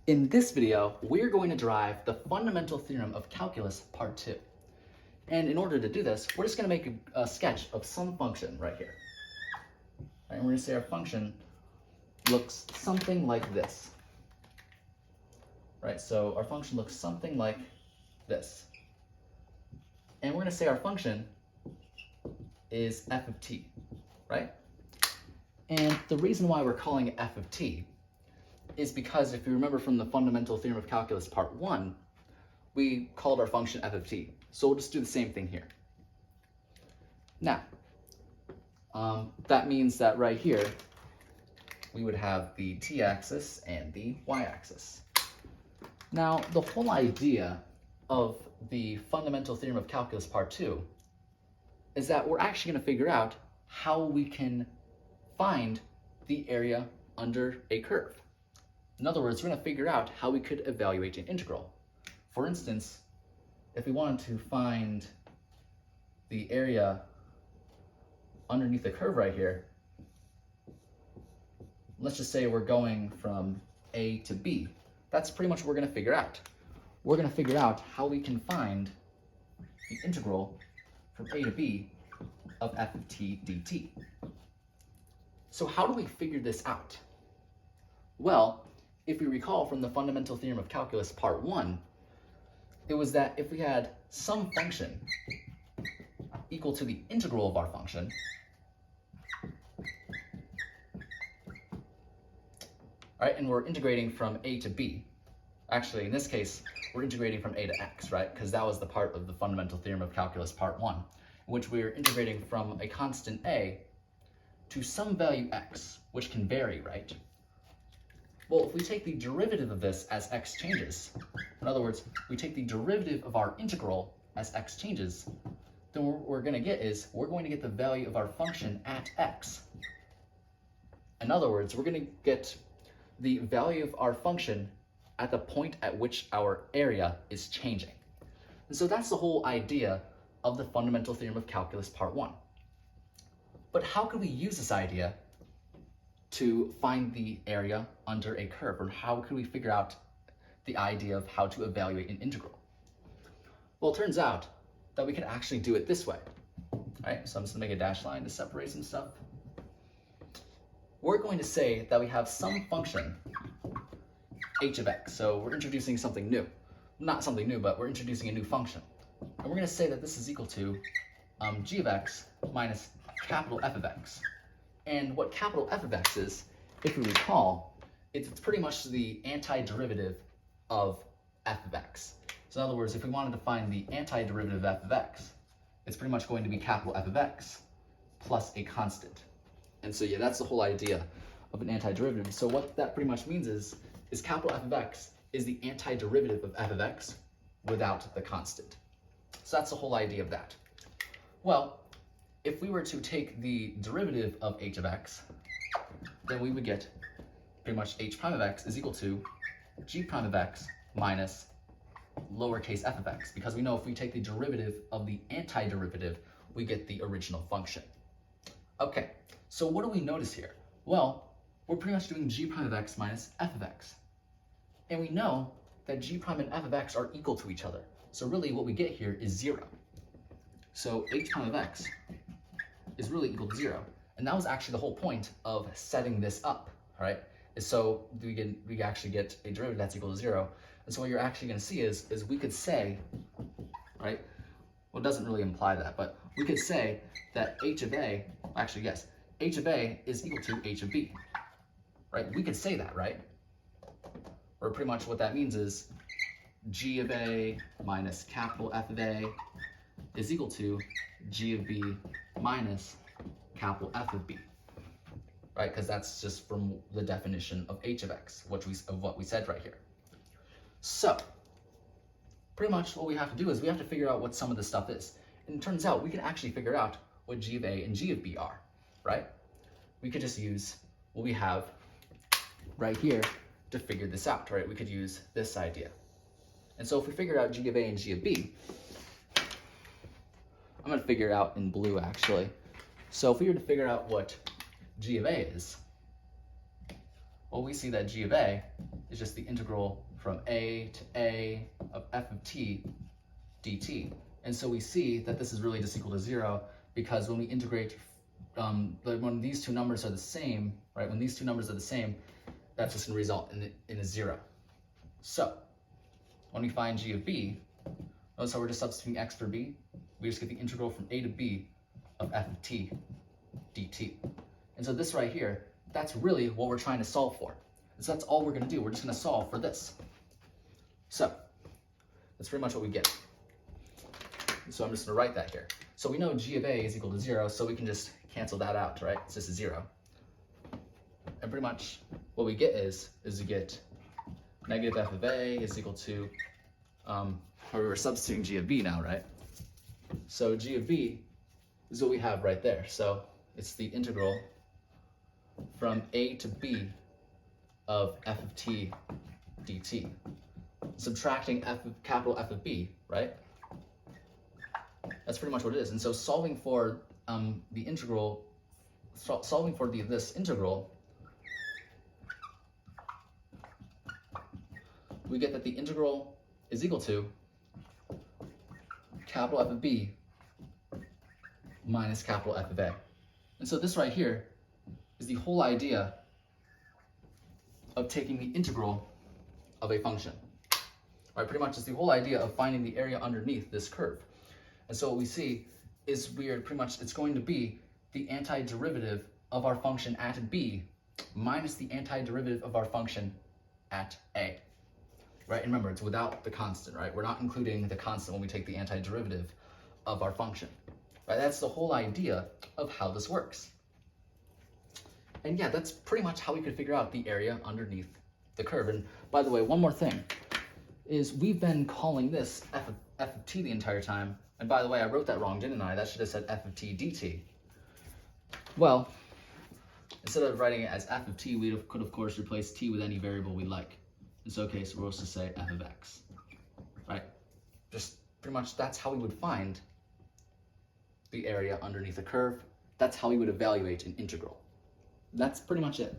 In this video, we're going to derive the fundamental theorem of calculus part 2. And in order to do this, we're just going to make a sketch of some function right here. And we're going to say our function looks something like this. Right, so our function looks something like this. And we're going to say our function is f of t, right? And the reason why we're calling it f of t is because if you remember from the fundamental theorem of calculus part 1, we called our function f of t. So we'll just do the same thing here. Now, that means that right here, we would have the t-axis and the y-axis. Now, the whole idea of the fundamental theorem of calculus part 2 is that we're actually going to figure out how we can find the area under a curve. In other words, we're going to figure out how we could evaluate an integral. For instance, if we wanted to find the area underneath the curve right here, let's just say we're going from A to B. That's pretty much what we're going to figure out. We're going to figure out how we can find the integral from A to B of f of t dt. So how do we figure this out? Well, if we recall from the fundamental theorem of calculus part 1, it was that if we had some function equal to the integral of our function, right, and we're integrating from a to b. Actually, in this case, we're integrating from a to x, right? Because that was the part of the fundamental theorem of calculus part 1, in which we are integrating from a constant a to some value x, which can vary, right? Well, if we take the derivative of this as x changes, in other words, we take the derivative of our integral as x changes, then what we're going to get is we're going to get the value of our function at x. In other words, we're going to get the value of our function at the point at which our area is changing. And so that's the whole idea of the fundamental theorem of calculus part 1. But how could we use this idea to find the area under a curve, or how could we figure out the idea of how to evaluate an integral? Well, it turns out that we can actually do it this way. All right, so I'm just gonna make a dashed line to separate some stuff. We're going to say that we have some function h of x. So we're introducing something new. Not something new, but we're introducing a new function. And we're gonna say that this is equal to g of x minus capital F of x. And what capital F of x is, if we recall, it's pretty much the antiderivative of f of x. So in other words, if we wanted to find the antiderivative of f of x, it's pretty much going to be capital F of x plus a constant. And so yeah, that's the whole idea of an antiderivative. So what that pretty much means is capital F of x is the antiderivative of f of x without the constant. So that's the whole idea of that. Well, if we were to take the derivative of h of x, then we would get pretty much h prime of x is equal to g prime of x minus lowercase f of x, because we know if we take the derivative of the antiderivative, we get the original function. Okay, so what do we notice here? Well, we're pretty much doing g prime of x minus f of x. And we know that g prime and f of x are equal to each other. So really what we get here is 0. So h prime of x is really equal to 0. And that was actually the whole point of setting this up, right? Is so we actually get a derivative that's equal to 0. And so what you're actually going to see is we could say, right? Well, it doesn't really imply that, but we could say that h of a, actually yes, h of a is equal to h of b, right? We could say that, right? Or pretty much what that means is g of a minus capital F of a is equal to g of b minus capital F of b, right? Because that's just from the definition of h of x, what we said right here. So, pretty much what we have to do is we have to figure out what some of this stuff is. And it turns out we can actually figure out what g of a and g of b are, right? We could just use what we have right here to figure this out, right? We could use this idea. And so if we figure out g of a and g of b, I'm going to figure it out in blue, actually. So if we were to figure out what g of a is, Well, we see that g of a is just the integral from a to a of f of t dt. And so we see that this is really just equal to 0 because when we integrate, when these two numbers are the same, right? When these two numbers are the same, that's just going to result in a 0. So when we find g of b, notice how we're just substituting x for b. We just get the integral from a to b of f of t dt. And so this right here, that's really what we're trying to solve for. And so that's all we're going to do. We're just going to solve for this. So that's pretty much what we get. So I'm just going to write that here. So we know g of a is equal to 0, so we can just cancel that out, right? It's just a 0. And pretty much what we get is we get negative f of a is equal to, we're substituting g of b now, right? So g of b is what we have right there. So it's the integral from a to b of f of t dt. Subtracting capital F of b, right? That's pretty much what it is. And so solving for the integral, solving for this integral, we get that the integral is equal to capital F of b minus capital F of a. And so this right here is the whole idea of taking the integral of a function. Right, pretty much it's the whole idea of finding the area underneath this curve. And so what we see is pretty much it's going to be the antiderivative of our function at b minus the antiderivative of our function at a. Right, and remember, it's without the constant, right? We're not including the constant when we take the antiderivative of our function. Right, that's the whole idea of how this works. And yeah, that's pretty much how we could figure out the area underneath the curve. And by the way, one more thing is we've been calling this f of t the entire time. And by the way, I wrote that wrong, didn't I? That should have said f of t dt. Well, instead of writing it as f of t, we could of course replace t with any variable we like. In this case, we're supposed to say f of x, right? Just pretty much that's how we would find the area underneath the curve. That's how we would evaluate an integral. That's pretty much it.